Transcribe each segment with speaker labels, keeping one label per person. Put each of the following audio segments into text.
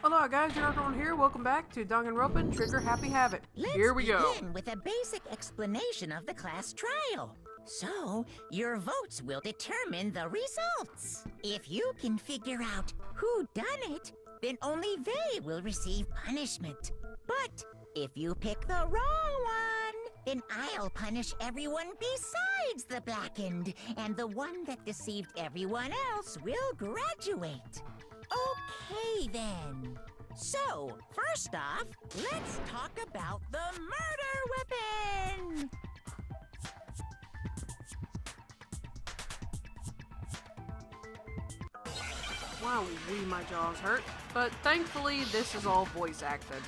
Speaker 1: Hello guys, Unoraptormon here. Welcome back to Danganronpa Trigger Happy Havoc. Here we go.
Speaker 2: Let's begin with a basic explanation of the class trial. So, your votes will determine the results. If you can figure out who done it, then only they will receive punishment. But if you pick the wrong one, then I'll punish everyone besides the blackened, and the one that deceived everyone else will graduate. Okay then. So, first off, let's talk about the murder weapon!
Speaker 1: Wow, my jaws hurt. But thankfully, this is all voice acted.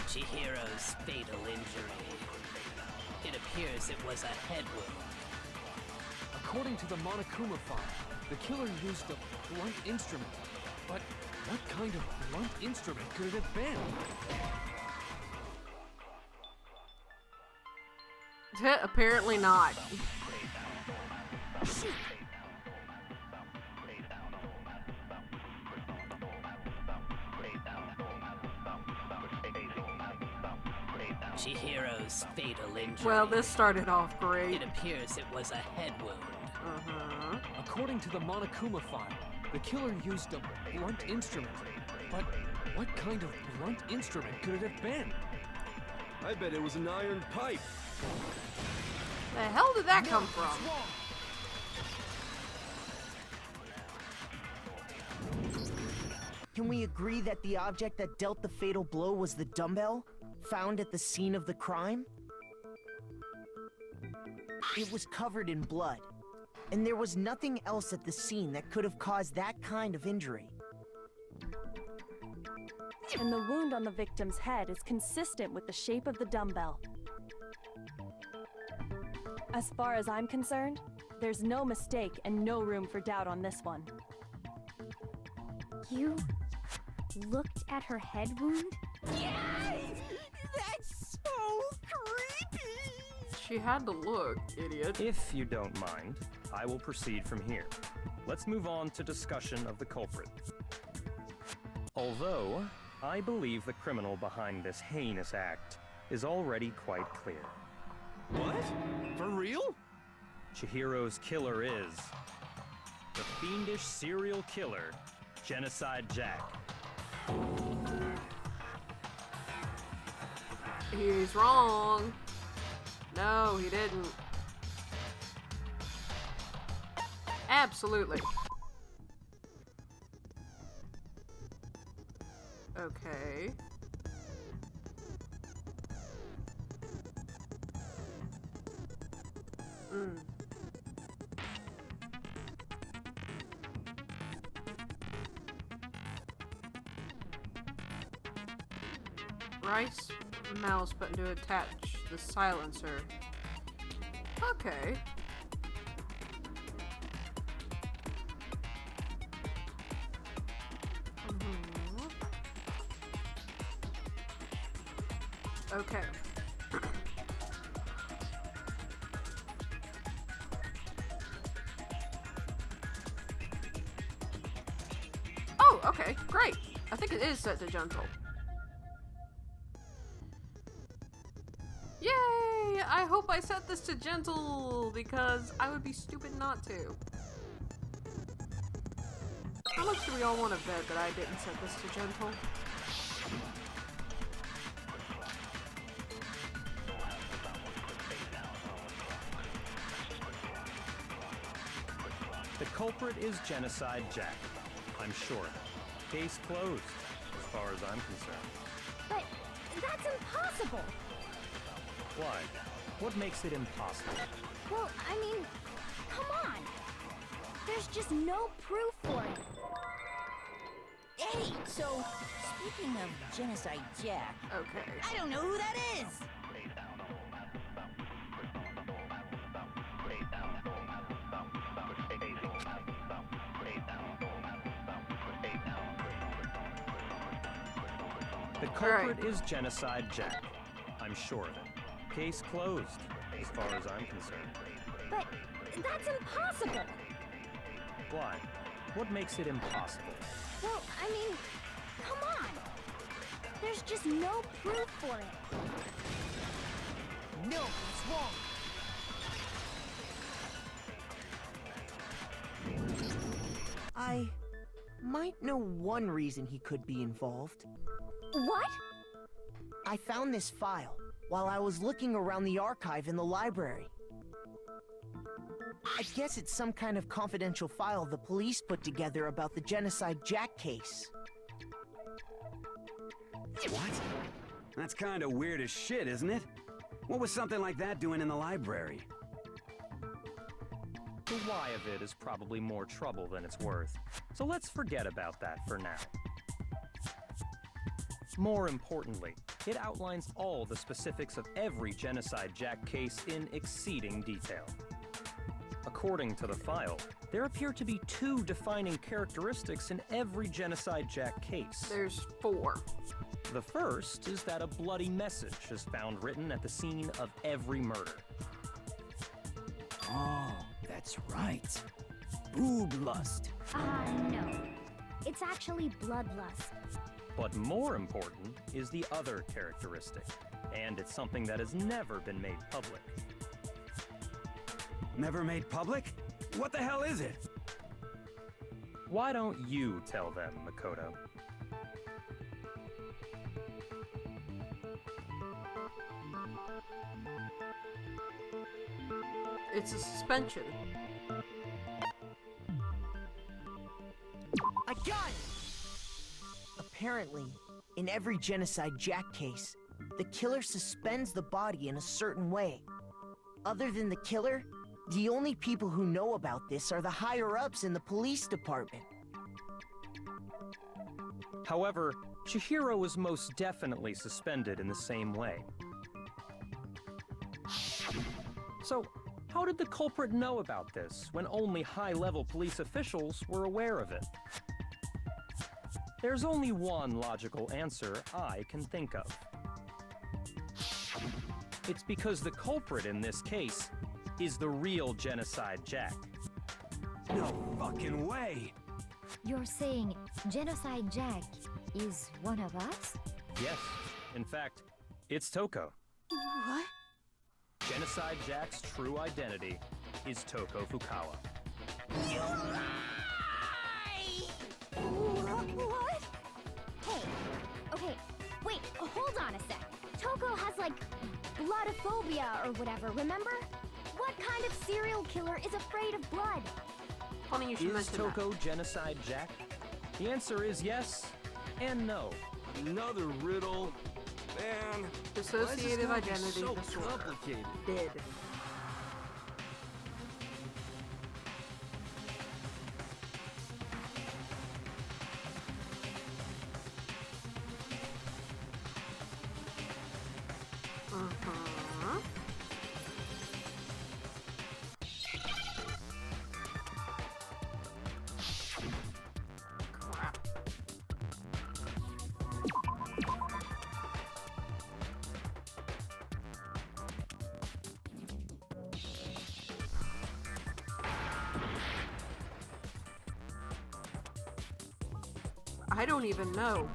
Speaker 3: Chihiro's fatal injury. It appears it was a head wound.
Speaker 4: According to the Monokuma file, the killer used a blunt instrument. But what kind of blunt instrument could it have been?
Speaker 1: Apparently not.
Speaker 3: Chihiro's fatal injury.
Speaker 1: Well, this started off great.
Speaker 3: It appears it was a head wound.
Speaker 4: According to the Monokuma file, the killer used a blunt instrument. But what kind of blunt instrument could it have been?
Speaker 5: I bet it was an iron pipe.
Speaker 1: The hell did that come from?
Speaker 6: Can we agree that the object that dealt the fatal blow was the dumbbell, found at the scene of the crime? It was covered in blood, and there was nothing else at the scene that could have caused that kind of injury.
Speaker 7: And the wound on the victim's head is consistent with the shape of the dumbbell. As far as I'm concerned, there's no mistake and no room for doubt on this one.
Speaker 8: You looked at her head wound?
Speaker 2: Yes! That's so creepy!
Speaker 1: She had to look, idiot.
Speaker 9: If you don't mind, I will proceed from here. Let's move on to discussion of the culprit. Although, I believe the criminal behind this heinous act is already quite clear.
Speaker 5: What? For real?
Speaker 9: Chihiro's killer is the fiendish serial killer, Genocide Jack.
Speaker 1: He's wrong. No, he didn't. Absolutely. Okay. Rice mouse button to attach the silencer. Okay. Okay. Oh, okay, great. I think it is set to gentle. Yay! I hope I set this to gentle, because I would be stupid not to. How much do we all want to bet that I didn't set this to gentle?
Speaker 9: The culprit is Genocide Jack. I'm sure. Case closed, as far as I'm concerned.
Speaker 8: But that's impossible.
Speaker 9: Why? What makes it impossible?
Speaker 8: Well, I mean, come on. There's just no proof for it.
Speaker 2: Hey, so, speaking of Genocide Jack,
Speaker 1: Okay.
Speaker 2: I don't know who that is!
Speaker 9: The culprit is Genocide Jack. I'm sure of it. Case closed, as far as I'm concerned.
Speaker 8: But that's impossible.
Speaker 9: Why? What makes it impossible?
Speaker 8: Well, I mean, come on. There's just no proof for it.
Speaker 6: No, it's wrong. I might know one reason he could be involved.
Speaker 8: What?
Speaker 6: I found this file while I was looking around the archive in the library. I guess it's some kind of confidential file the police put together about the Genocide Jack case.
Speaker 10: What? That's kind of weird as shit, isn't it? What was something like that doing in the library?
Speaker 9: The why of it is probably more trouble than it's worth, so let's forget about that for now. More importantly, it outlines all the specifics of every Genocide Jack case in exceeding detail. According to the file, there appear to be 2 defining characteristics in every Genocide Jack case.
Speaker 1: There's 4.
Speaker 9: The first is that a bloody message is found written at the scene of every murder.
Speaker 3: Oh, that's right. Boob lust.
Speaker 8: No. It's actually bloodlust.
Speaker 9: But more important is the other characteristic, and it's something that has never been made public.
Speaker 10: Never made public? What the hell is it?
Speaker 9: Why don't you tell them, Makoto?
Speaker 1: It's a suspension.
Speaker 6: I got it! Apparently, in every Genocide Jack case, the killer suspends the body in a certain way. Other than the killer, the only people who know about this are the higher-ups in the police department.
Speaker 9: However, Chihiro was most definitely suspended in the same way. So, how did the culprit know about this when only high-level police officials were aware of it? There's only one logical answer I can think of. It's because the culprit in this case is the real Genocide Jack.
Speaker 10: No fucking way!
Speaker 8: You're saying Genocide Jack is one of us?
Speaker 9: Yes, in fact, it's Toko.
Speaker 8: What?
Speaker 9: Genocide Jack's true identity is Toko Fukawa.
Speaker 8: You lie! What? Hey, okay, wait, hold on a sec. Toko has, like, bloodophobia or whatever, remember? What kind of serial killer is afraid of blood?
Speaker 1: Funny you should
Speaker 9: Is
Speaker 1: mention
Speaker 9: Toko Genocide Jack? The answer is yes and no.
Speaker 5: Another riddle. Man,
Speaker 1: that. Dissociative
Speaker 5: why is this
Speaker 1: identity
Speaker 5: gotta be so
Speaker 1: disorder.
Speaker 5: complicated?
Speaker 1: Dead. Crap. I don't even know.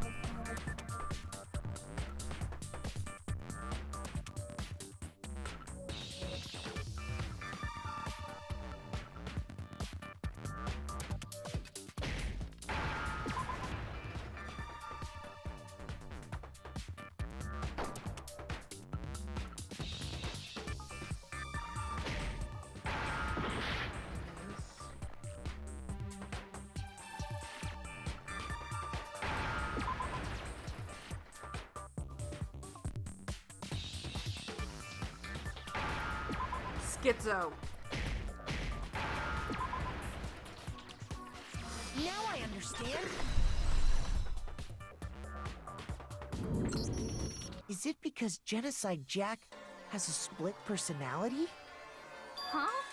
Speaker 1: Schizo.
Speaker 6: Now I understand. Is it because Genocide Jack has a split personality?
Speaker 8: Huh?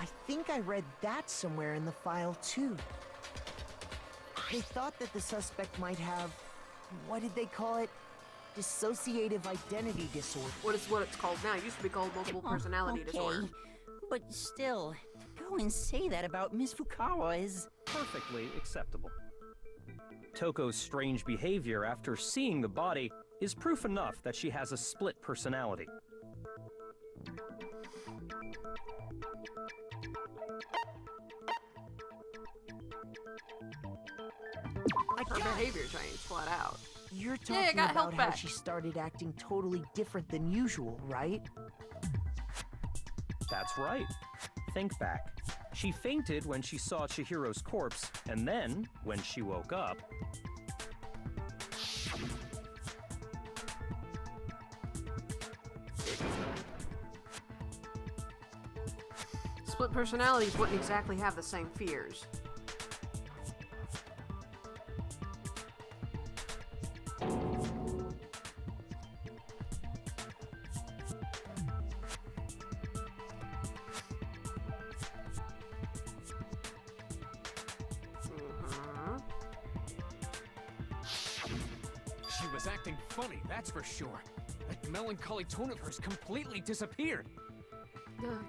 Speaker 6: I think I read that somewhere in the file, too. They thought that the suspect might have, what did they call it? Dissociative identity disorder.
Speaker 1: What it's called now. It used to be called multiple personality disorder.
Speaker 2: But still, to go and say that about Miss Fukawa is...
Speaker 9: Perfectly acceptable. Toko's strange behavior after seeing the body is proof enough that she has a split personality.
Speaker 1: Her behavior changed flat out.
Speaker 6: You're
Speaker 1: Yeah,
Speaker 6: talking
Speaker 1: got
Speaker 6: about
Speaker 1: help
Speaker 6: how
Speaker 1: back.
Speaker 6: she started acting totally different than usual, right?
Speaker 9: That's right. Think back. She fainted when she saw Chihiro's corpse, and then, when she woke up...
Speaker 1: Split personalities wouldn't exactly have the same fears.
Speaker 4: She was acting funny, that's for sure. That melancholy tone of hers completely disappeared.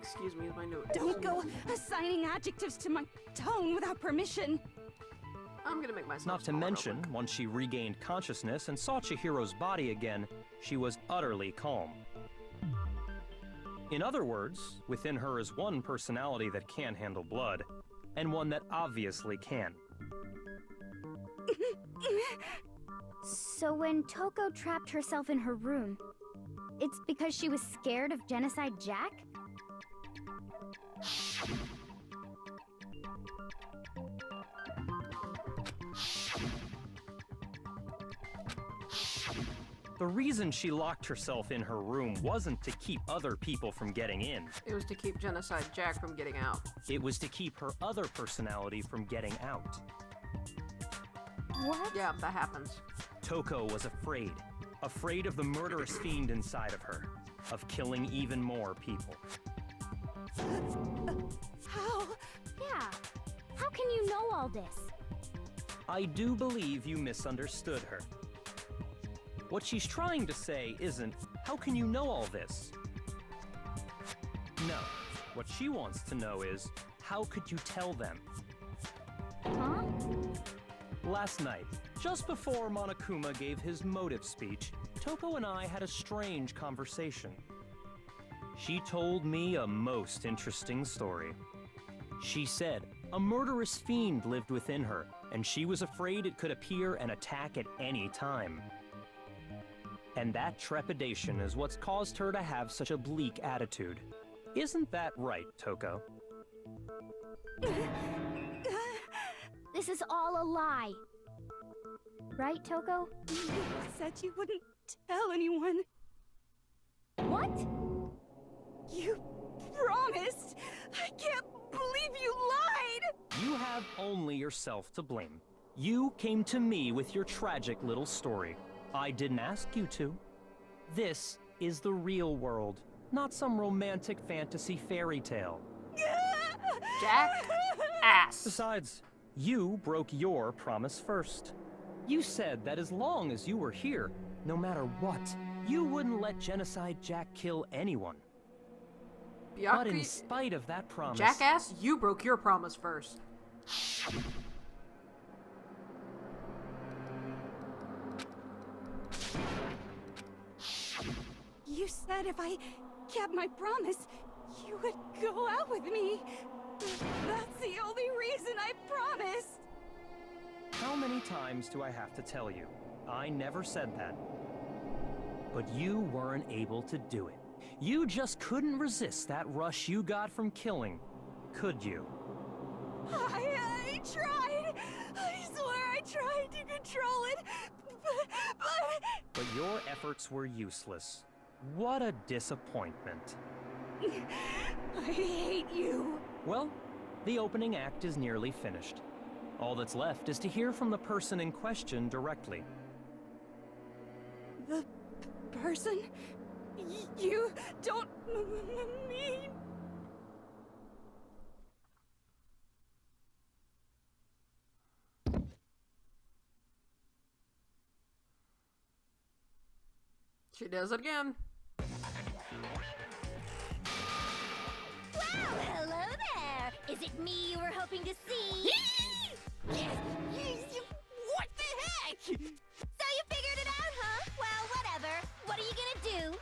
Speaker 1: Excuse me, my note.
Speaker 11: Don't go assigning adjectives to my tone without permission.
Speaker 1: I'm gonna make myself
Speaker 9: Not to
Speaker 1: smaller real
Speaker 9: mention,
Speaker 1: quick.
Speaker 9: once she regained consciousness and saw Chihiro's body again, she was utterly calm. In other words, within her is one personality that can handle blood, and one that obviously can.
Speaker 8: So when Toko trapped herself in her room, it's because she was scared of Genocide Jack?
Speaker 9: The reason she locked herself in her room wasn't to keep other people from getting in.
Speaker 1: It was to keep Genocide Jack from getting out.
Speaker 9: It was to keep her other personality from getting out.
Speaker 8: What?
Speaker 1: Yeah, that happens.
Speaker 9: Toko was afraid. Afraid of the murderous fiend inside of her. Of killing even more people.
Speaker 11: How?
Speaker 8: Yeah. How can you know all this?
Speaker 9: I do believe you misunderstood her. What she's trying to say isn't, how can you know all this? No. What she wants to know is, how could you tell them?
Speaker 8: Huh?
Speaker 9: Last night, just before Monokuma gave his motive speech, Toko and I had a strange conversation. She told me a most interesting story. She said a murderous fiend lived within her, and she was afraid it could appear and attack at any time. And that trepidation is what's caused her to have such a bleak attitude. Isn't that right, Toko?
Speaker 8: This is all a lie. Right, Toko?
Speaker 11: You said you wouldn't tell anyone.
Speaker 8: What?
Speaker 11: You promised! I can't believe you lied!
Speaker 9: You have only yourself to blame. You came to me with your tragic little story. I didn't ask you to. This is the real world, not some romantic fantasy fairy tale.
Speaker 1: Jack? Ass.
Speaker 9: Besides, you broke your promise first. You said that as long as you were here, no matter what, you wouldn't let Genocide Jack kill anyone. But in spite of that promise...
Speaker 1: Jackass, you broke your promise first.
Speaker 11: You said if I kept my promise, you would go out with me. That's the only reason I promised.
Speaker 9: How many times do I have to tell you? I never said that. But you weren't able to do it. You just couldn't resist that rush you got from killing, could you?
Speaker 11: I tried. I swear I tried to control it,
Speaker 9: But your efforts were useless. What a disappointment.
Speaker 11: I hate you.
Speaker 9: Well, the opening act is nearly finished. All that's left is to hear from the person in question directly.
Speaker 11: The person? You don't mean...
Speaker 1: She does it again.
Speaker 8: Well, hello there. Is it me you were hoping to see?
Speaker 2: What the heck?
Speaker 8: So you figured it out, huh? Well, whatever. What are you gonna do?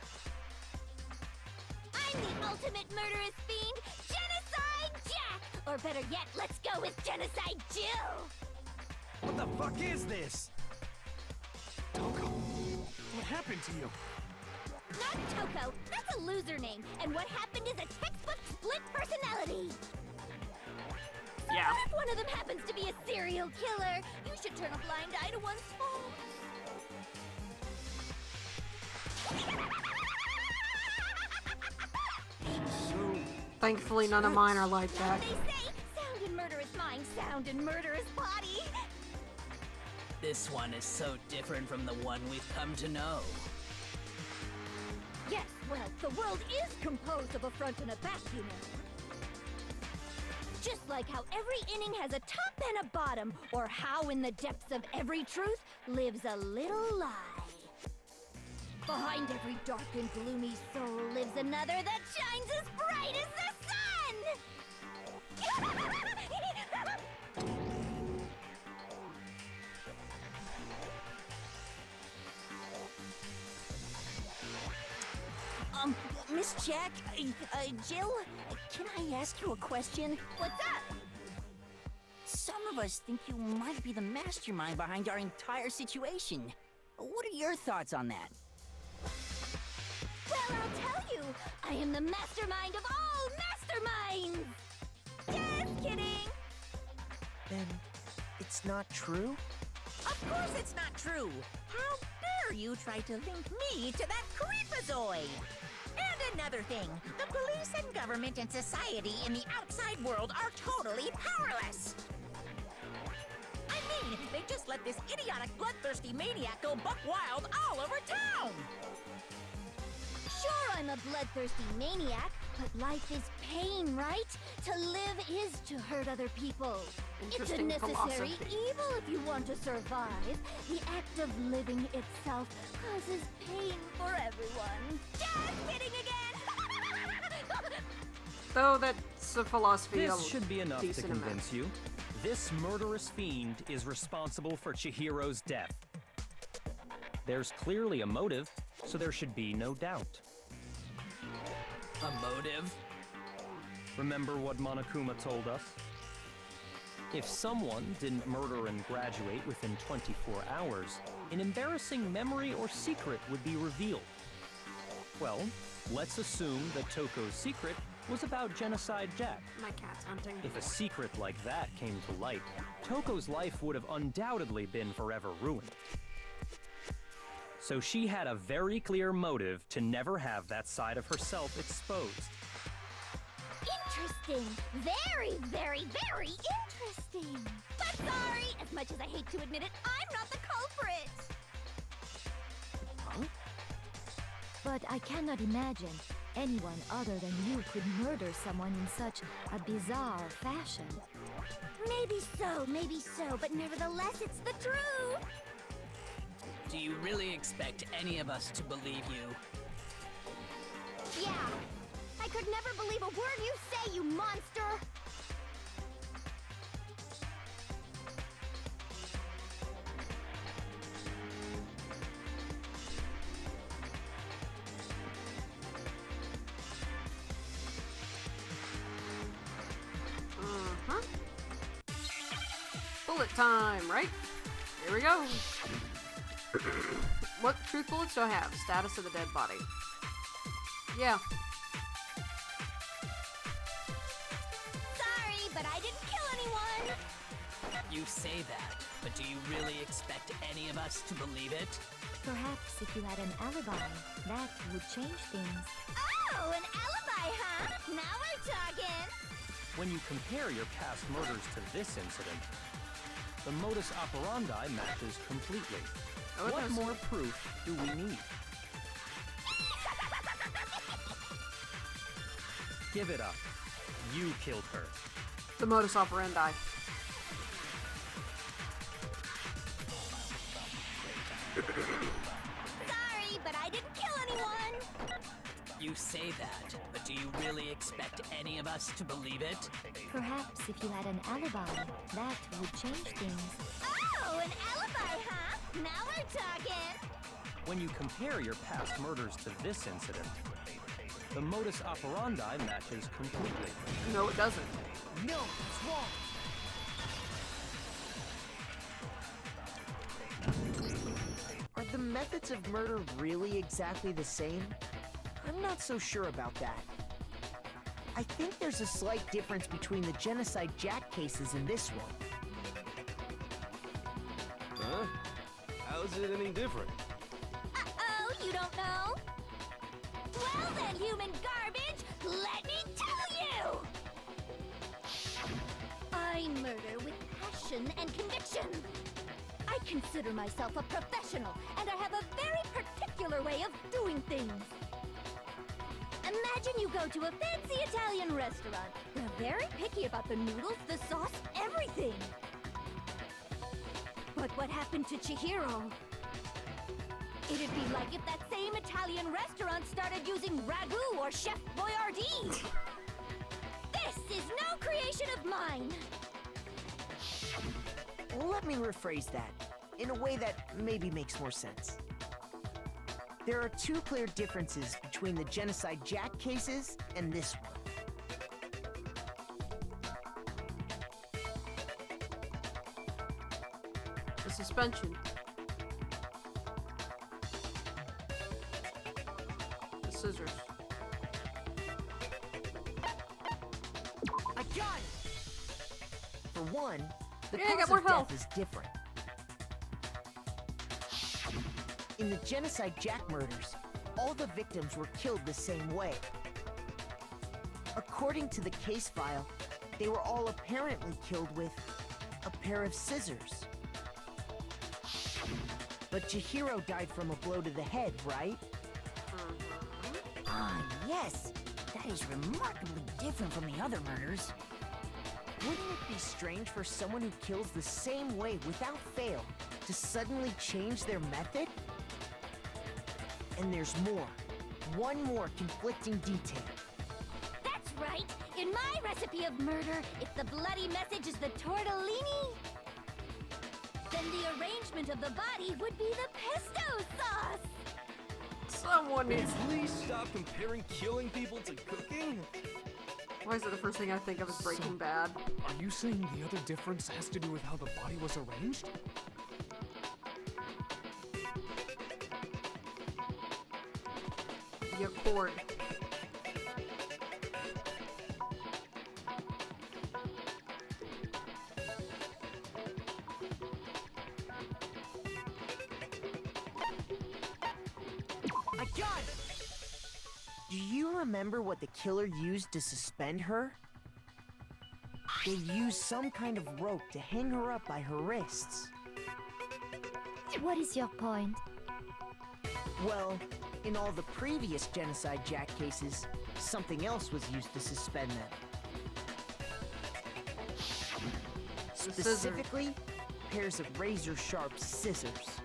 Speaker 8: I'm the ultimate murderous fiend, Genocide Jack! Or better yet, let's go with Genocide Jill!
Speaker 5: What the fuck is this?
Speaker 4: Toko, what happened to you?
Speaker 8: Not Toko, that's a loser name, and what happened is a textbook split personality! So
Speaker 1: Yeah.
Speaker 8: what if one of them happens to be a serial killer? You should turn a blind eye to one's faults.
Speaker 1: Thankfully, none of mine are like
Speaker 8: So
Speaker 1: that.
Speaker 8: they say, sound in murderous mind, sound in murderous body.
Speaker 3: This one is so different from the one we've come to know.
Speaker 8: Yes, well, the world is composed of a front and a back, you know. Just like how every inning has a top and a bottom, or how in the depths of every truth lives a little lie. Behind every dark and gloomy soul lives another that shines as bright as the sun!
Speaker 2: Miss Jack, Jill, can I ask you a question?
Speaker 8: What's up?
Speaker 2: Some of us think you might be the mastermind behind our entire situation. What are your thoughts on that?
Speaker 8: Well, I'll tell you, I am the mastermind of all masterminds! Just kidding!
Speaker 6: Then it's not true?
Speaker 2: Of course it's not true! How dare you try to link me to that creepazoid? And another thing, the police and government and society in the outside world are totally powerless! I mean, they just let this idiotic, bloodthirsty maniac go buck wild all over town!
Speaker 8: Sure, I'm a bloodthirsty maniac, but life is pain, right? To live is to hurt other people. It's a
Speaker 1: Interesting
Speaker 8: necessary
Speaker 1: philosophy.
Speaker 8: evil if you want to survive. The act of living itself causes pain for everyone. Just kidding again!
Speaker 1: Though that's a philosophy
Speaker 9: This
Speaker 1: of
Speaker 9: should be enough to
Speaker 1: decent amount.
Speaker 9: convince you. This murderous fiend is responsible for Chihiro's death. There's clearly a motive, so there should be no doubt.
Speaker 3: A motive?
Speaker 9: Remember what Monokuma told us? If someone didn't murder and graduate within 24 hours, an embarrassing memory or secret would be revealed. Well, let's assume that Toko's secret was about Genocide Jack.
Speaker 1: My cat's hunting.
Speaker 9: If a secret like that came to light, Toko's life would have undoubtedly been forever ruined. So she had a very clear motive to never have that side of herself exposed.
Speaker 8: Interesting. Very, very, very interesting. But sorry, as much as I hate to admit it, I'm not the culprit.
Speaker 9: Huh?
Speaker 12: But I cannot imagine anyone other than you could murder someone in such a bizarre fashion.
Speaker 8: Maybe so, but nevertheless, it's the truth.
Speaker 3: Do you really expect any of us to believe you?
Speaker 8: Yeah. I could never believe a word you say, you monster!
Speaker 1: Bullet time, right? Here we go. What truth bullets do I have? Status of the dead body. Yeah.
Speaker 8: Sorry, but I didn't kill anyone!
Speaker 3: You say that, but do you really expect any of us to believe it?
Speaker 12: Perhaps if you had an alibi, that would change things.
Speaker 8: Oh, an alibi, huh? Now we're talking!
Speaker 9: When you compare your past murders to this incident, the modus operandi matches completely.
Speaker 1: Oh, it
Speaker 9: What
Speaker 1: does.
Speaker 9: more proof do we need? Give it up. You killed her.
Speaker 1: The modus operandi.
Speaker 8: Sorry, but I didn't kill
Speaker 3: You say that, but do you really expect any of us to believe it?
Speaker 12: Perhaps if you had an alibi, that would change things.
Speaker 8: Oh, an alibi, huh? Now we're talking!
Speaker 9: When you compare your past murders to this incident, the modus operandi matches completely.
Speaker 1: No, it doesn't.
Speaker 6: No, it's wrong. Are the methods of murder really exactly the same? I'm not so sure about that. I think there's a slight difference between the Genocide Jack cases and this one.
Speaker 5: Huh? How's it any different?
Speaker 8: Uh-oh, you don't know? Well then, human garbage, let me tell you! I murder with passion and conviction. I consider myself a professional, and I have a very particular way of doing things. Imagine you go to a fancy Italian restaurant. They're very picky about the noodles, the sauce, everything. But what happened to Chihiro? It'd be like if that same Italian restaurant started using ragu or Chef Boyardee. This is no creation of mine.
Speaker 6: Let me rephrase that in a way that maybe makes more sense. There are two clear differences between the Genocide Jack cases and this one.
Speaker 1: The suspension. The scissors.
Speaker 6: I got it! For one, the
Speaker 1: Yeah, I got
Speaker 6: cause
Speaker 1: more
Speaker 6: of
Speaker 1: health.
Speaker 6: death is different. In the Genocide Jack murders, all the victims were killed the same way. According to the case file, they were all apparently killed with a pair of scissors. But Chihiro died from a blow to the head, right?
Speaker 2: Ah, yes. That is remarkably different from the other murders.
Speaker 6: Wouldn't it be strange for someone who kills the same way without fail to suddenly change their method? And there's more. One more conflicting detail.
Speaker 8: That's right. In my recipe of murder, if the bloody message is the tortellini, then the arrangement of the body would be the pesto sauce.
Speaker 1: Someone needs.
Speaker 5: Please stop comparing killing people to cooking?
Speaker 1: Why is it the first thing I think of is Breaking Bad?
Speaker 4: Are you saying the other difference has to do with how the body was arranged?
Speaker 1: The accord.
Speaker 6: I got it! Do you remember what the killer used to suspend her? They used some kind of rope to hang her up by her wrists.
Speaker 12: What is your point?
Speaker 6: Well, in all the previous Genocide Jack cases, something else was used to suspend them.
Speaker 1: The scissors.
Speaker 6: Specifically, pairs of razor-sharp scissors.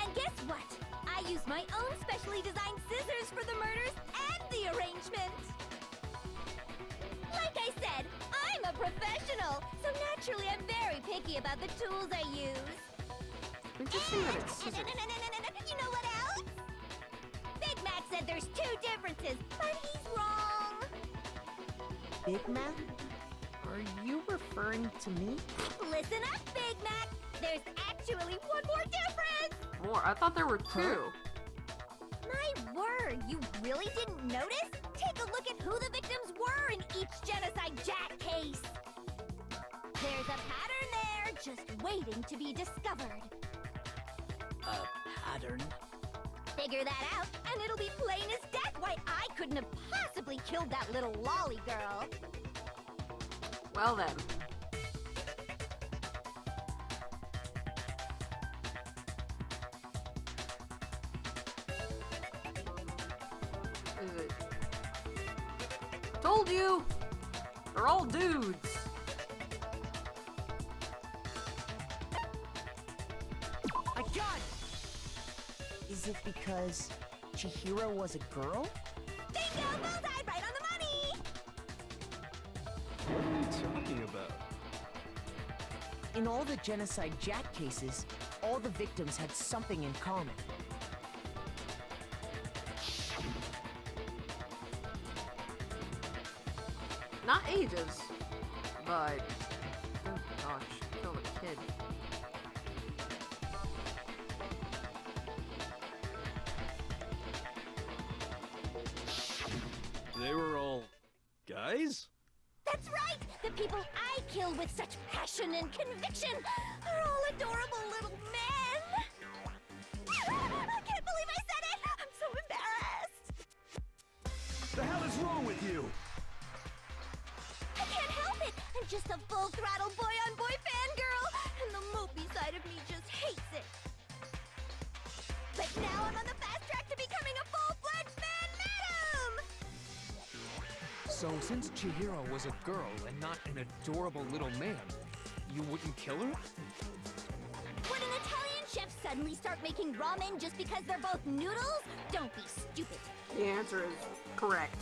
Speaker 8: And guess what? I use my own specially designed scissors for the murders and the arrangement. Like I said, I'm a professional, so naturally I'm very picky about the tools I use.
Speaker 1: Interesting that it's scissors.
Speaker 8: You know what else? Big Mac said there's two differences, but he's wrong.
Speaker 6: Big Mac? Are you referring to me?
Speaker 8: Listen up, Big Mac. There's actually one more difference.
Speaker 1: More. I thought there were two.
Speaker 8: My word, you really didn't notice? Take a look at who the victims were in each Genocide Jack case. There's a pattern there, just waiting to be discovered.
Speaker 3: A pattern?
Speaker 8: Figure that out, and it'll be plain as death why I couldn't have possibly killed that little lolly girl.
Speaker 1: Well then. Is it? Told you! They're all dudes!
Speaker 6: I got it! Is it because Chihiro was a girl?
Speaker 2: Bingo! Bullseye! Right on the money!
Speaker 5: What are you talking about?
Speaker 6: In all the Genocide Jack cases, all the victims had something in common.
Speaker 1: Not ages, but oh gosh, killed a kid.
Speaker 5: They were all guys?
Speaker 8: That's right! The people I kill with such passion and conviction are all adorable little men! I can't believe I said it! I'm so embarrassed!
Speaker 10: The hell is wrong with you?
Speaker 8: I can't help it! I'm just a full-throttle boy-on-boy fangirl, and the mopey side of me just hates it. But now I'm on the fast track to becoming a full-fledged man madam!
Speaker 4: So since Chihiro was a girl and not an adorable little man, you wouldn't kill her?
Speaker 8: Would an Italian chef suddenly start making ramen just because they're both noodles? Don't be stupid.
Speaker 1: The answer is correct.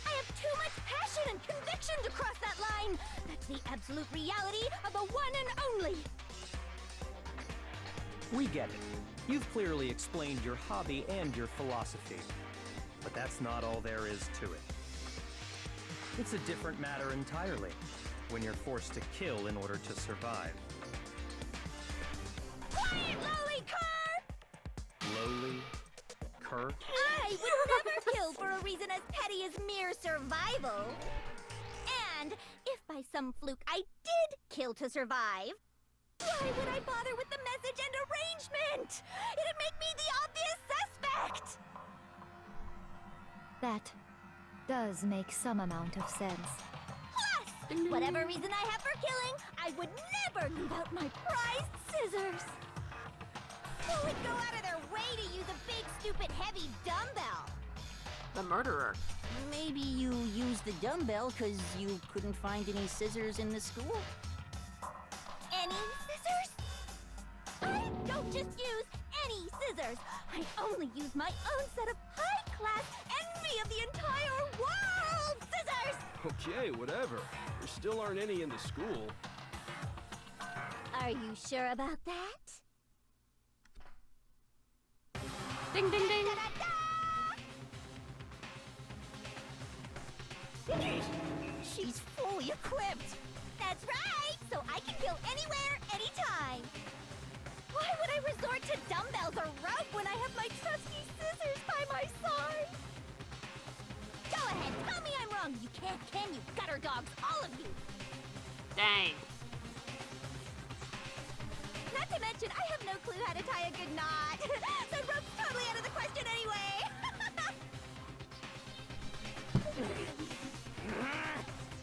Speaker 8: I have too much passion and conviction to cross that line. That's the absolute reality of the one and only.
Speaker 9: We get it. You've clearly explained your hobby and your philosophy. But that's not all there is to it. It's a different matter entirely, when you're forced to kill in order to survive.
Speaker 8: Quiet, lowly cur!
Speaker 9: Lowly? Cur?
Speaker 8: I would never kill for a reason as petty as mere survival. And if by some fluke I did kill to survive, why would I bother with the message and arrangement? It'd make me the obvious suspect!
Speaker 12: That does make some amount of sense.
Speaker 8: Plus, whatever reason I have for killing, I would never leave out my prized scissors. Who would go out of their way to use a big, stupid, heavy dumbbell?
Speaker 1: The murderer.
Speaker 2: Maybe you used the dumbbell because you couldn't find any scissors in the school?
Speaker 8: Any scissors? I don't just use any scissors. I only use my own set of high-class, envy of the entire world scissors!
Speaker 5: Okay, whatever. There still aren't any in the school.
Speaker 8: Are you sure about that?
Speaker 1: Ding, ding, ding.
Speaker 2: She's fully equipped!
Speaker 8: That's right! So I can kill anywhere, anytime! Why would I resort to dumbbells or rope when I have my trusty scissors by my side? Go ahead, tell me I'm wrong! You can't, can you? Gutter dogs, all of you!
Speaker 1: Dang.
Speaker 8: Not to mention, I have no clue how to tie a good knot. So rope's totally out of the question anyway.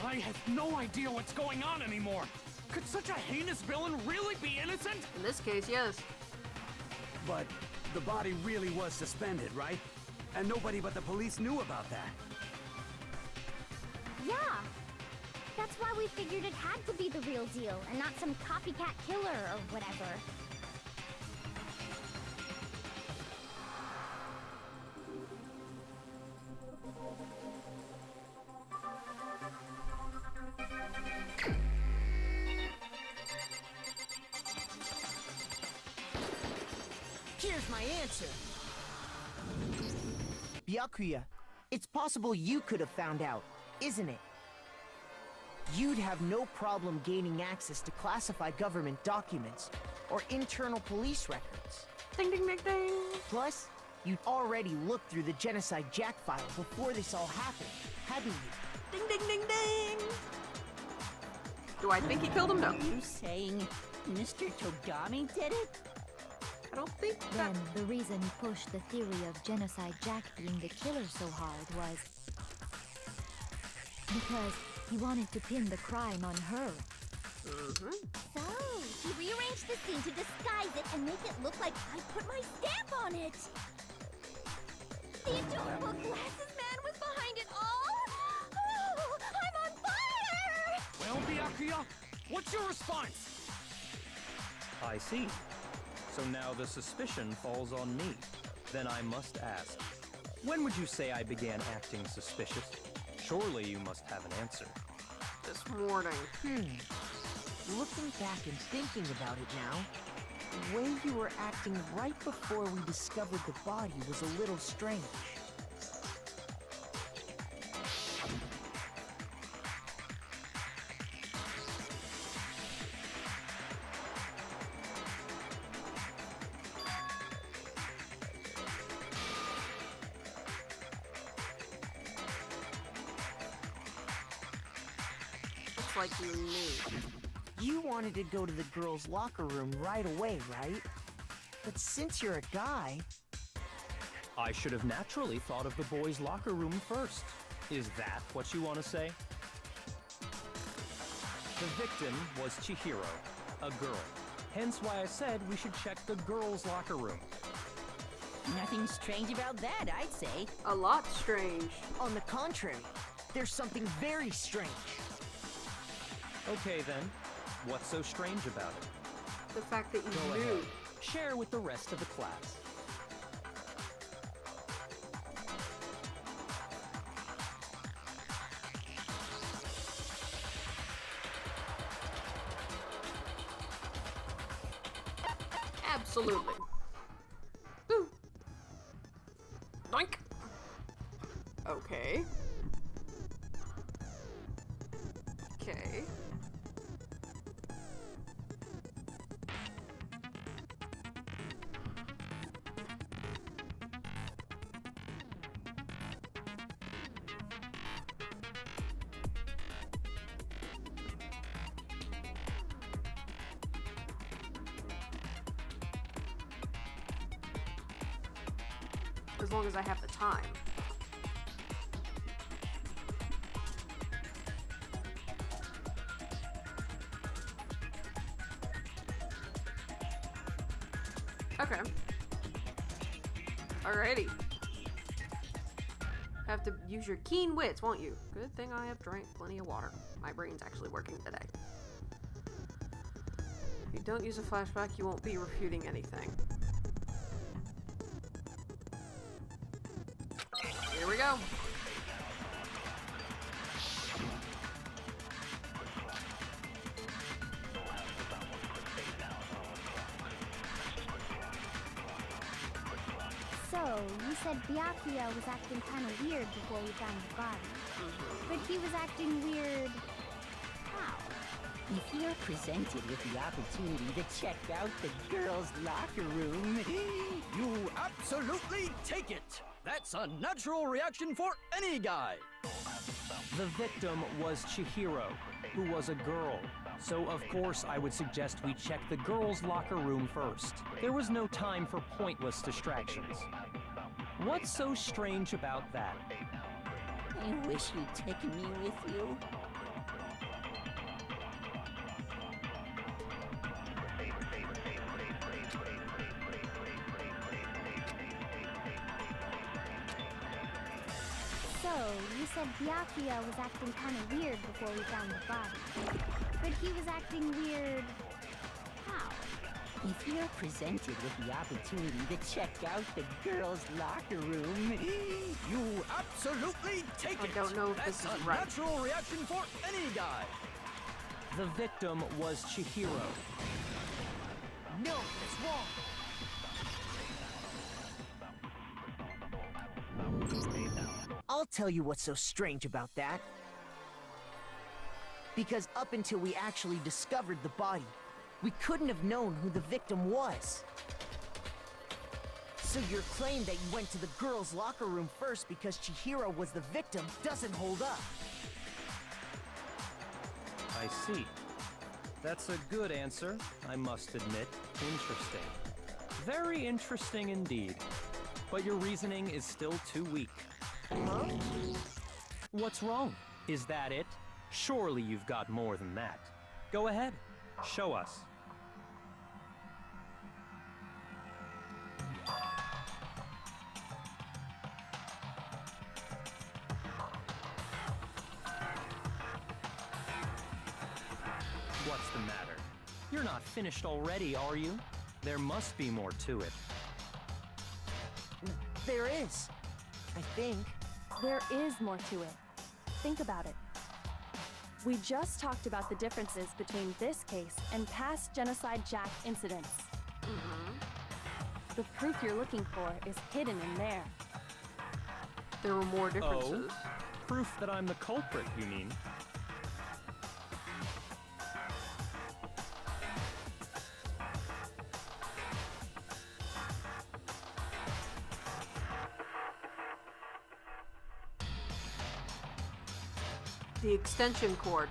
Speaker 4: I have no idea what's going on anymore. Could such a heinous villain really be innocent?
Speaker 1: In this case, yes.
Speaker 10: But the body really was suspended, right? And nobody but the police knew about that.
Speaker 8: Yeah. That's why we figured it had to be the real deal and not some copycat killer or whatever.
Speaker 6: Here's my answer. Byakuya, it's possible you could have found out, isn't it? You'd have no problem gaining access to classified government documents or internal police records.
Speaker 1: Ding, ding, ding, ding.
Speaker 6: Plus, you'd already looked through the Genocide Jack file before this all happened, hadn't you?
Speaker 1: Ding, ding, ding, ding. Do I think he killed him? No.
Speaker 2: You saying Mr. Togami did it?
Speaker 1: I don't think
Speaker 12: Then
Speaker 1: that...
Speaker 12: the reason he pushed the theory of Genocide Jack being the killer so hard was because he wanted to pin the crime on her.
Speaker 1: Mm-hmm.
Speaker 8: So, he rearranged the scene to disguise it and make it look like I put my stamp on it. The adorable glasses man was behind it all. Oh, I'm on fire!
Speaker 4: Well, Byakuya, what's your response?
Speaker 9: I see. So now the suspicion falls on me. Then I must ask, when would you say I began acting suspicious? Surely you must have an answer.
Speaker 1: This morning.
Speaker 6: Looking back and thinking about it now, the way you were acting right before we discovered the body was a little strange.
Speaker 1: Looks like you knew.
Speaker 6: You wanted to go to the girls' locker room right away, right? But since you're a guy...
Speaker 9: I should have naturally thought of the boys' locker room first. Is that what you want to say? The victim was Chihiro, a girl. Hence why I said we should check the girls' locker room.
Speaker 2: Nothing strange about that, I'd say.
Speaker 1: A lot strange.
Speaker 6: On the contrary, there's something very strange.
Speaker 9: Okay then, what's so strange about it?
Speaker 1: The fact that you
Speaker 9: Go
Speaker 1: knew.
Speaker 9: ahead. Share with the rest of the class.
Speaker 1: Absolutely. Ooh. Doink. Okay. Okay. As long as I have the time. Okay. Alrighty. Have to use your keen wits, won't you? Good thing I have drank plenty of water. My brain's actually working today. If you don't use a flashback, you won't be refuting anything. Here we go.
Speaker 8: So, you said Byakuya was acting kind of weird before we found the body. But he was acting weird... how?
Speaker 2: If you're presented with the opportunity to check out the girls' locker room,
Speaker 13: you absolutely take it! That's a natural reaction for any guy!
Speaker 9: The victim was Chihiro, who was a girl. So of course I would suggest we check the girls' locker room first. There was no time for pointless distractions. What's so strange about that?
Speaker 2: I wish you'd take me with you.
Speaker 8: So, you said Byakuya was acting kind of weird before we found the body. But he was acting weird... how?
Speaker 2: If you're presented with the opportunity to check out the girls' locker room,
Speaker 13: you absolutely take it!
Speaker 1: I don't know if
Speaker 13: That's
Speaker 1: this is
Speaker 13: a
Speaker 1: right.
Speaker 13: natural reaction for any guy!
Speaker 9: The victim was Chihiro.
Speaker 6: No, that's wrong. I'll tell you what's so strange about that. Because up until we actually discovered the body, we couldn't have known who the victim was. So your claim that you went to the girls' locker room first because Chihiro was the victim doesn't hold up.
Speaker 9: I see. That's a good answer, I must admit. Interesting. Very interesting indeed. But your reasoning is still too weak.
Speaker 6: Huh?
Speaker 9: What's wrong? Is that it? Surely you've got more than that. Go ahead. Show us. What's the matter? You're not finished already, are you? There must be more to it.
Speaker 6: there is. I think.
Speaker 7: There is more to it. Think about it. We just talked about the differences between this case and past Genocide Jack incidents. The proof you're looking for is hidden in there.
Speaker 1: There were more differences.
Speaker 9: Oh, proof that I'm the culprit, you mean?
Speaker 1: The extension cord.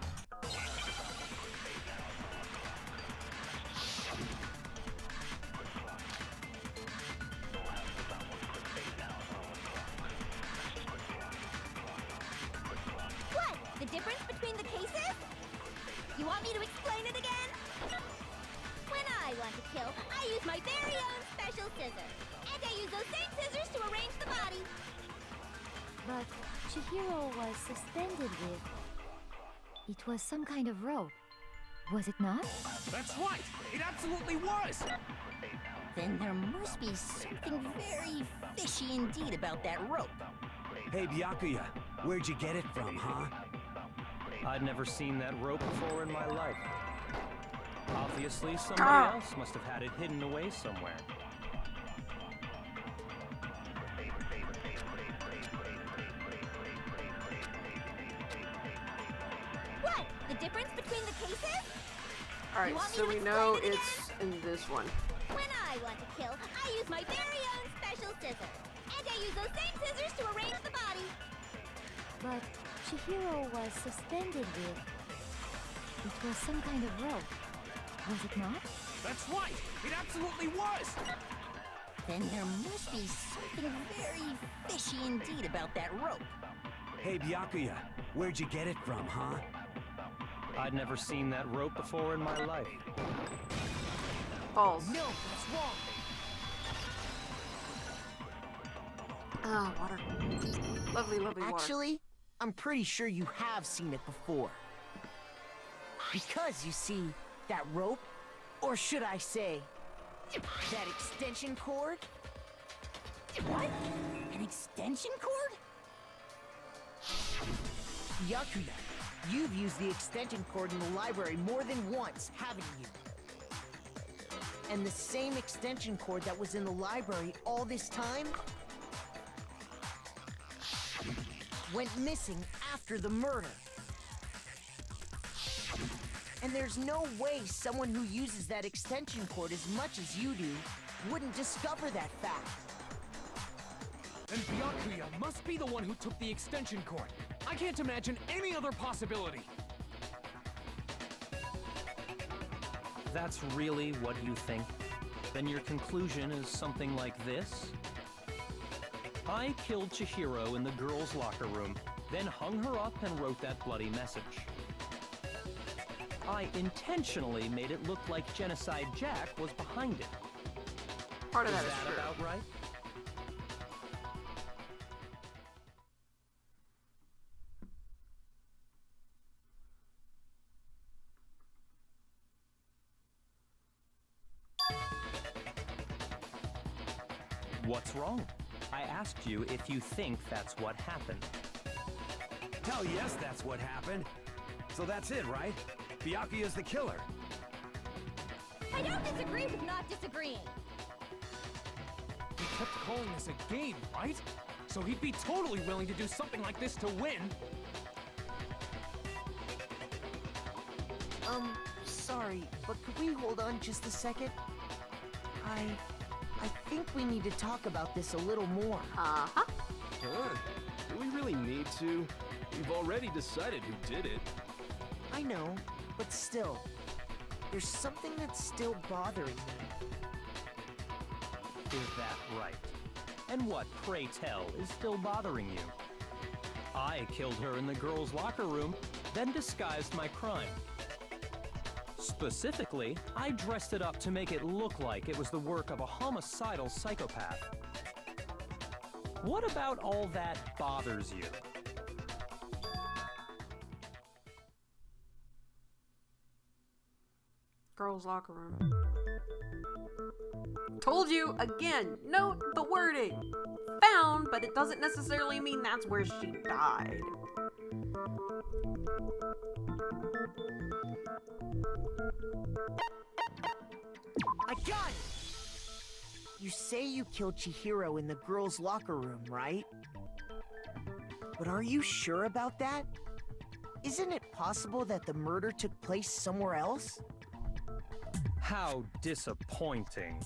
Speaker 8: What? The difference between the cases? You want me to explain it again? When I want to kill, I use my very own special scissors. And I use those same scissors to arrange the body.
Speaker 12: But Chihiro was suspended with... It was some kind of rope. Was it not?
Speaker 13: That's right! It absolutely was!
Speaker 2: Then there must be something very fishy indeed about that rope.
Speaker 10: Hey, Byakuya, where'd you get it from, huh?
Speaker 9: I'd never seen that rope before in my life. Obviously, somebody else must have had it hidden away somewhere.
Speaker 8: What? The difference between the cases?
Speaker 1: Alright, so we know it's in this one.
Speaker 8: When I want to kill, I use my very own special scissors. And I use those same scissors to arrange the body.
Speaker 12: But Chihiro was suspended with... It was some kind of rope. Was it not?
Speaker 13: That's right! It absolutely was!
Speaker 2: Then there must be something very fishy indeed about that rope.
Speaker 10: Hey, Byakuya, where'd you get it from, huh?
Speaker 9: I'd never seen that rope before in my life.
Speaker 1: Balls.
Speaker 6: No, that's wrong.
Speaker 1: Ah, water. Lovely, lovely water.
Speaker 6: Actually, I'm pretty sure you have seen it before. Because, you see, that rope, or should I say, that extension cord?
Speaker 2: What? An extension cord?
Speaker 6: Byakuya, you've used the extension cord in the library more than once, haven't you? And the same extension cord that was in the library all this time went missing after the murder. And there's no way someone who uses that extension cord as much as you do wouldn't discover that fact.
Speaker 4: Then Byakuya must be the one who took the extension cord. I can't imagine any other possibility.
Speaker 9: That's really what you think? Then your conclusion is something like this? I killed Chihiro in the girls' locker room, then hung her up and wrote that bloody message. I intentionally made it look like Genocide Jack was behind it.
Speaker 1: Part of that
Speaker 9: is
Speaker 1: is true.
Speaker 9: about right? What's wrong? I asked you if you think that's what happened.
Speaker 10: Hell yes, that's what happened. So that's it, right? Byakuya's the killer.
Speaker 8: I don't disagree with not disagreeing.
Speaker 4: He kept calling this a game, right? So he'd be totally willing to do something like this to win.
Speaker 6: Sorry, but could we hold on just a second? I think we need to talk about this a little more.
Speaker 5: Huh? Do we really need to? We've already decided who did it.
Speaker 6: I know, but still, there's something that's still bothering me.
Speaker 9: Is that right? And what, pray tell, is still bothering you? I killed her in the girls' locker room, then disguised my crime. Specifically, I dressed it up to make it look like it was the work of a homicidal psychopath. What about all that bothers you?
Speaker 1: Girls' locker room. Told you, again, note the wording. Found, but it doesn't necessarily mean that's where she died.
Speaker 6: I got it! You say you killed Chihiro in the girls' locker room, right? But are you sure about that? Isn't it possible that the murder took place somewhere else?
Speaker 9: How disappointing.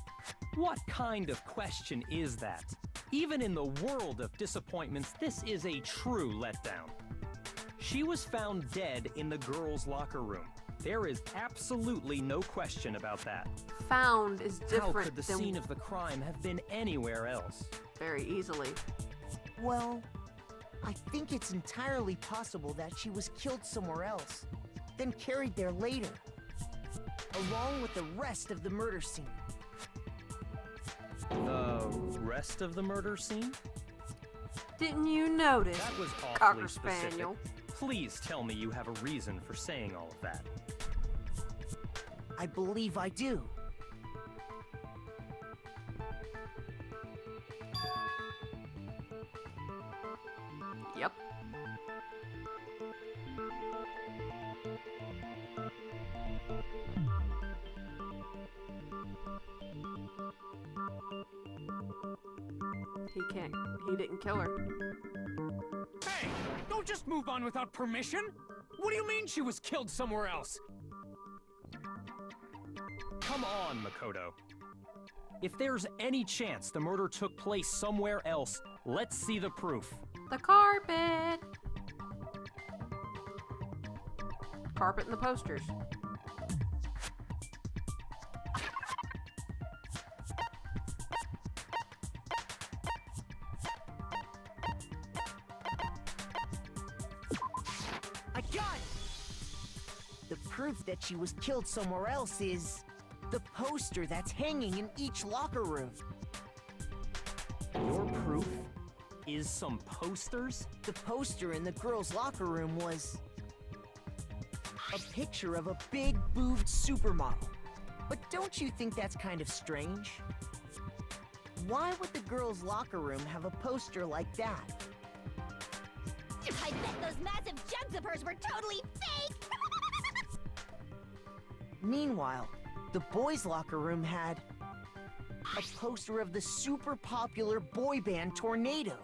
Speaker 9: What kind of question is that? Even in the world of disappointments, this is a true letdown. She was found dead in the girls' locker room. There is absolutely no question about that.
Speaker 1: Found is different.
Speaker 9: How could the scene of the crime have been anywhere else?
Speaker 1: Very easily.
Speaker 6: Well, I think it's entirely possible that she was killed somewhere else, then carried there later, along with the rest of the murder scene.
Speaker 9: The rest of the murder scene?
Speaker 1: Didn't you notice?
Speaker 9: That was awfully
Speaker 1: Cocker
Speaker 9: specific.
Speaker 1: Spaniel.
Speaker 9: Please tell me you have a reason for saying all of that.
Speaker 6: I believe I do.
Speaker 1: Yep. He didn't kill her.
Speaker 4: Hey, don't just move on without permission. What do you mean she was killed somewhere else?
Speaker 9: Come on, Makoto. If there's any chance the murder took place somewhere else, let's see the proof.
Speaker 1: The carpet! Carpet and the posters.
Speaker 6: I got it! The proof that she was killed somewhere else is the poster that's hanging in each locker room.
Speaker 9: Your proof is some posters?
Speaker 6: The poster in the girls' locker room was a picture of a big boobed supermodel. But don't you think that's kind of strange? Why would the girls' locker room have a poster like that?
Speaker 8: I bet those massive jugs of hers were totally fake!
Speaker 6: Meanwhile, the boys' locker room had a poster of the super popular boy band Tornado.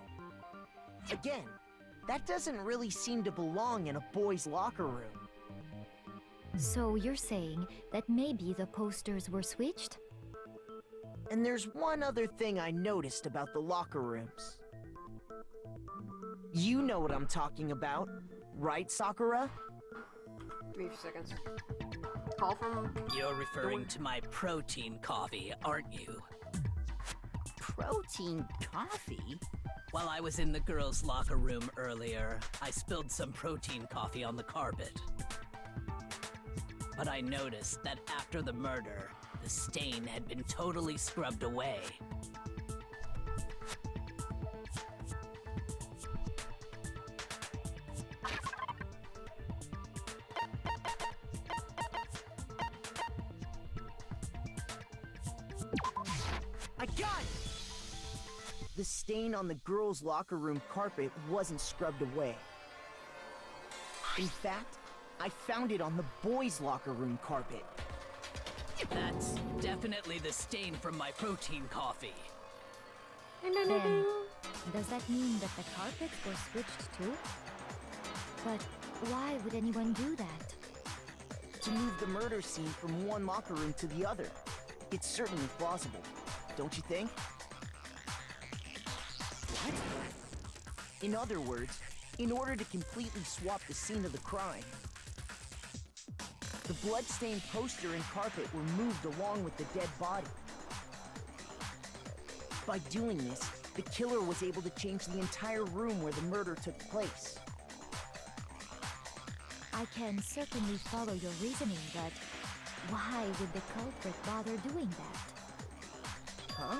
Speaker 6: Again, that doesn't really seem to belong in a boys' locker room.
Speaker 12: So you're saying that maybe the posters were switched?
Speaker 6: And there's one other thing I noticed about the locker rooms. You know what I'm talking about, right, Sakura?
Speaker 1: Give me a few seconds. Call from...
Speaker 3: You're referring to my protein coffee, aren't you?
Speaker 2: Protein coffee?
Speaker 3: While I was in the girls' locker room earlier, I spilled some protein coffee on the carpet. But I noticed that after the murder, the stain had been totally scrubbed away.
Speaker 6: I got it! The stain on the girls' locker room carpet wasn't scrubbed away. In fact, I found it on the boys' locker room carpet.
Speaker 3: That's definitely the stain from my protein coffee.
Speaker 12: Then, does that mean that the carpets were switched too? But why would anyone do that?
Speaker 6: To move the murder scene from one locker room to the other. It's certainly plausible, don't you think? What? In other words, in order to completely swap the scene of the crime, the blood-stained poster and carpet were moved along with the dead body. By doing this, the killer was able to change the entire room where the murder took place.
Speaker 12: I can certainly follow your reasoning, but why would the culprit bother doing that?
Speaker 6: Huh?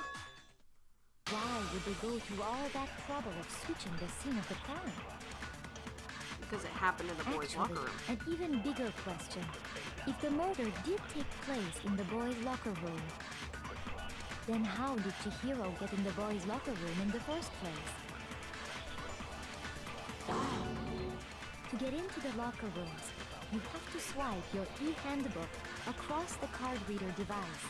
Speaker 12: Why would they go through all that trouble of switching the scene of the crime?
Speaker 1: Because it happened in the boys'
Speaker 12: Actually,
Speaker 1: locker room.
Speaker 12: an even bigger question. If the murder did take place in the boys' locker room. Then how did Chihiro get in the boys' locker room in the first place? To get into the locker rooms, you have to swipe your e-handbook across the card reader device.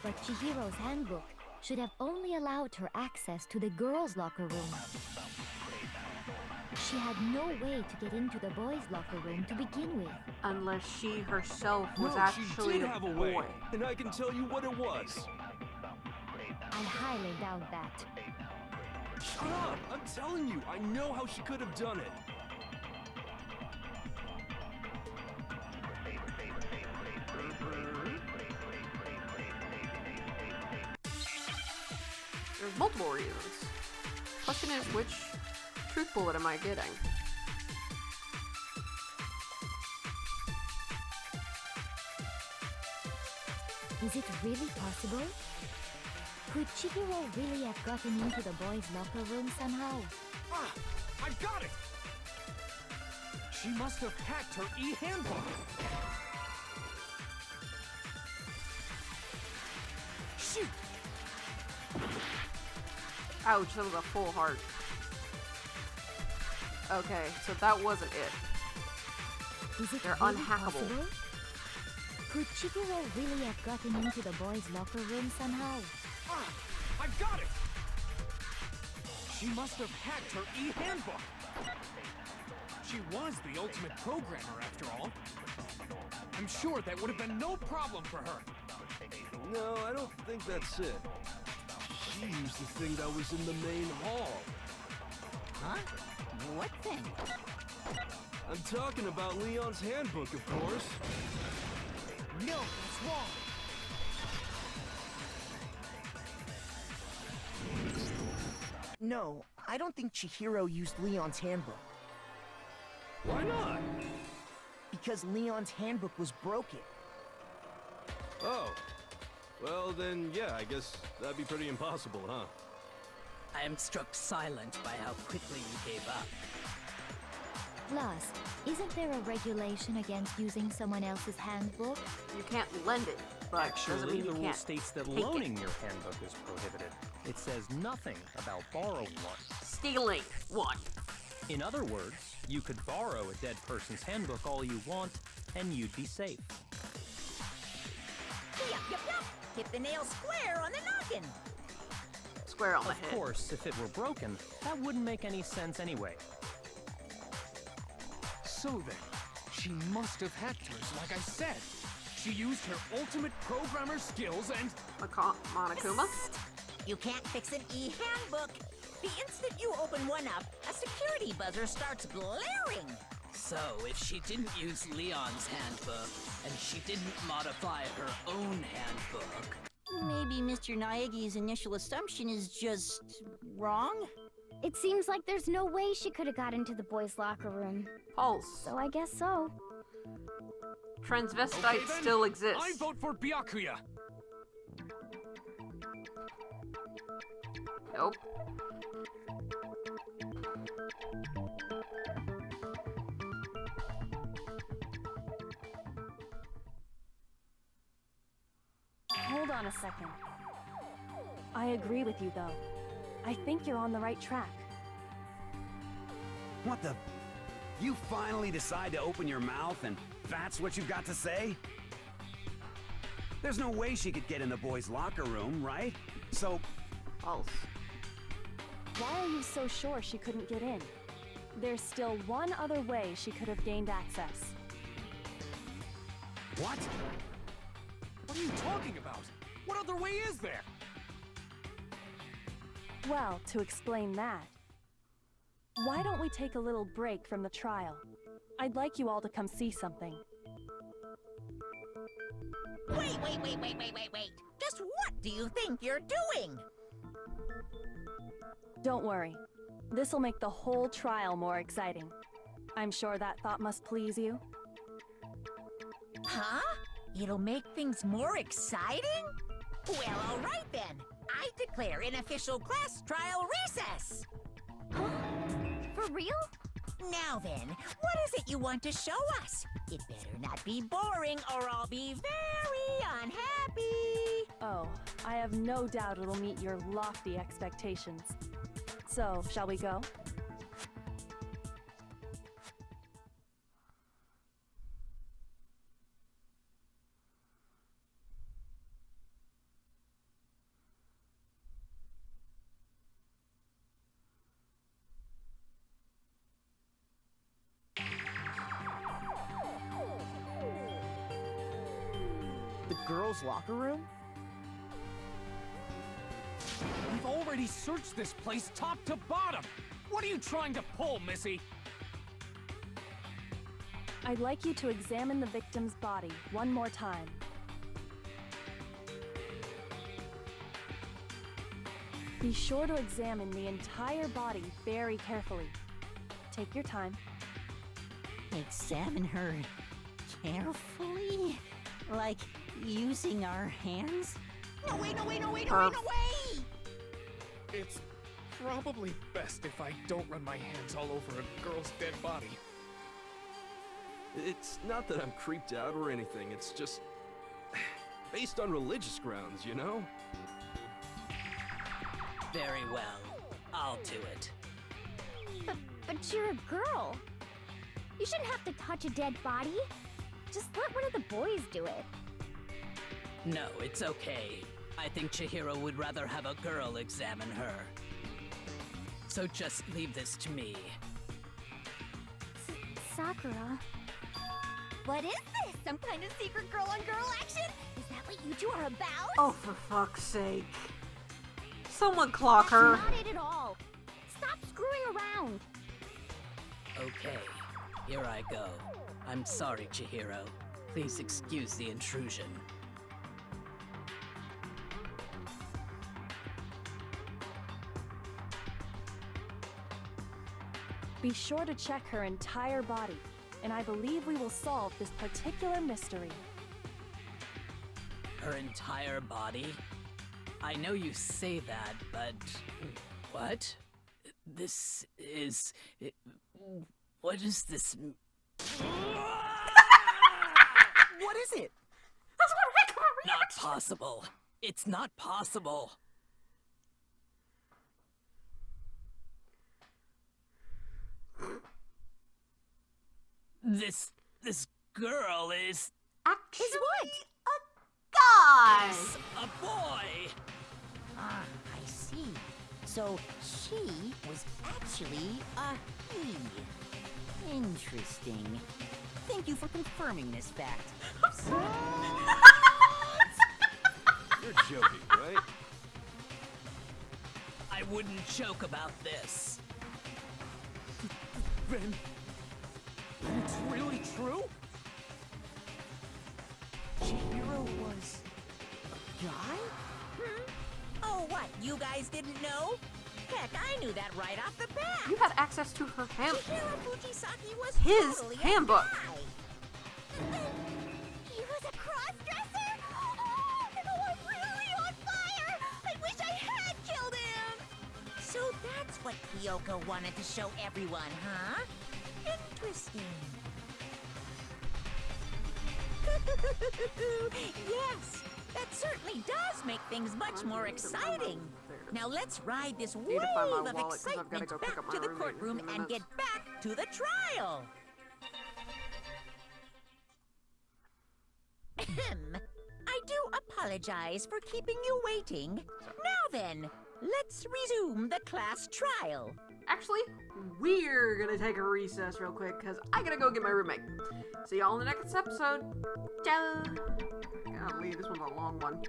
Speaker 12: But Chihiro's handbook should have only allowed her access to the girls' locker room. She had no way to get into the boys' locker room to begin with.
Speaker 1: Unless she herself was
Speaker 5: No,
Speaker 1: actually
Speaker 5: she did
Speaker 1: a
Speaker 5: have a
Speaker 1: boy.
Speaker 5: way, and I can tell you what it was.
Speaker 12: I highly doubt that.
Speaker 5: Shut up! I'm telling you, I know how she could have done it.
Speaker 1: There's multiple reasons. Question is, which truth bullet am I getting?
Speaker 12: Is it really possible? Could Chihiro really have gotten into the boys' locker room somehow?
Speaker 4: Ah! I got it! She must have hacked her e-handbook. Shoot!
Speaker 1: Ouch, that was a full heart. Okay, so that wasn't it.
Speaker 12: Is it
Speaker 1: They're
Speaker 12: really
Speaker 1: unhackable.
Speaker 12: possible? Could Chihiro really have gotten into the boys' locker room somehow?
Speaker 4: Ah! I got it! She must have hacked her e-handbook. She was the ultimate programmer, after all. I'm sure that would have been no problem for her.
Speaker 5: No, I don't think that's it. She used the thing that was in the main hall.
Speaker 2: Huh? What thing?
Speaker 5: I'm talking about Leon's handbook, of course.
Speaker 6: No, it's wrong. No, I don't think Chihiro used Leon's handbook.
Speaker 5: Why not?
Speaker 6: Because Leon's handbook was broken.
Speaker 5: Oh. Well, then, yeah, I guess that'd be pretty impossible, huh?
Speaker 3: I am struck silent by how quickly you gave up.
Speaker 12: Plus, isn't there a regulation against using someone else's handbook?
Speaker 1: You can't lend it, but doesn't
Speaker 9: Actually,
Speaker 1: mean
Speaker 9: the
Speaker 1: you
Speaker 9: rule
Speaker 1: can't
Speaker 9: states that
Speaker 1: take it.
Speaker 9: loaning your handbook is prohibited. It says nothing about borrowing one.
Speaker 1: Stealing one.
Speaker 9: In other words, you could borrow a dead person's handbook all you want, and you'd be safe.
Speaker 2: Yup. Hit the nail square on the noggin.
Speaker 1: Square on the
Speaker 9: Of
Speaker 1: head.
Speaker 9: course, if it were broken, that wouldn't make any sense anyway.
Speaker 4: So then, she must have hacked hers, like I said. She used her ultimate programmer skills and...
Speaker 1: Monokuma?
Speaker 2: You can't fix an e-handbook. The instant you open one up, a security buzzer starts blaring.
Speaker 3: So, if she didn't use Leon's handbook, and she didn't modify her own handbook...
Speaker 2: Maybe Mr. Naegi's initial assumption is just wrong?
Speaker 8: It seems like there's no way she could have got into the boys' locker room.
Speaker 1: False.
Speaker 8: So I guess so.
Speaker 1: Transvestite
Speaker 4: Okay, then,
Speaker 1: still exists.
Speaker 4: I vote for Byakuya.
Speaker 1: Nope.
Speaker 7: Hold on a second. I agree with you, though. I think you're on the right track.
Speaker 10: What the? You finally decide to open your mouth and that's what you've got to say? There's no way she could get in the boys' locker room, right? So...
Speaker 1: False.
Speaker 7: Why are you so sure she couldn't get in? There's still one other way she could have gained access.
Speaker 10: What?
Speaker 4: What are you talking about? What other way is there?
Speaker 7: Well, to explain that, why don't we take a little break from the trial? I'd like you all to come see something.
Speaker 2: Wait. Just what do you think you're doing?
Speaker 7: Don't worry. This'll make the whole trial more exciting. I'm sure that thought must please you.
Speaker 2: Huh? It'll make things more exciting? Well, all right then. I declare an official class trial recess.
Speaker 8: Huh? For real?
Speaker 2: Now then, what is it you want to show us? It better not be boring or I'll be very unhappy.
Speaker 7: Oh, I have no doubt it'll meet your lofty expectations. So, shall we go?
Speaker 6: The girls' locker room?
Speaker 4: We've already searched this place top to bottom! What are you trying to pull, Missy?
Speaker 7: I'd like you to examine the victim's body one more time. Be sure to examine the entire body very carefully. Take your time.
Speaker 2: Examine her carefully? Like using our hands? No way, no way, no way, no way, no way!
Speaker 4: It's probably best if I don't run my hands all over a girl's dead body.
Speaker 5: It's not that I'm creeped out or anything, it's just based on religious grounds, you know?
Speaker 3: Very well. I'll do it.
Speaker 8: But you're a girl. You shouldn't have to touch a dead body. Just let one of the boys do it.
Speaker 3: No, it's okay. I think Chihiro would rather have a girl examine her. So just leave this to me.
Speaker 8: Sakura. What is this? Some kind of secret girl-on-girl action? Is that what you two are about?
Speaker 1: Oh, for fuck's sake. Someone clock her.
Speaker 8: That's not it at all. Stop screwing around.
Speaker 3: Okay, here I go. I'm sorry, Chihiro. Please excuse the intrusion.
Speaker 7: Be sure to check her entire body, and I believe we will solve this particular mystery.
Speaker 3: Her entire body? I know you say that, but... What? This is... What is this...
Speaker 6: What is it?
Speaker 1: That's what I call a
Speaker 3: Not possible. It's not possible. This girl is...
Speaker 1: Actually,
Speaker 8: what?
Speaker 1: guy.
Speaker 3: Is a boy.
Speaker 2: Ah, I see. So she was actually a he. Interesting. Thank you for confirming this fact.
Speaker 5: You're joking, right?
Speaker 3: I wouldn't joke about this.
Speaker 4: Then it's really true?
Speaker 6: Chihiro was a guy?
Speaker 2: Oh, what? You guys didn't know? Heck, I knew that right off the bat.
Speaker 1: You had access to her
Speaker 2: Chihiro Fujisaki was
Speaker 1: his
Speaker 2: totally
Speaker 1: handbook.
Speaker 2: a guy.
Speaker 8: He was a cross-dresser? Oh, I'm really on fire! I wish I had killed him!
Speaker 2: So that's what Kyoko wanted to show everyone, huh? Interesting. Yes, that certainly does make things much more exciting. Now let's ride this wave of excitement back to the courtroom and get back to the trial. I do apologize for keeping you waiting. Now then, let's resume the class trial.
Speaker 1: Actually, we're gonna take a recess real quick because I gotta go get my roommate. See y'all in the next episode. Ciao. Golly, this one's a long one.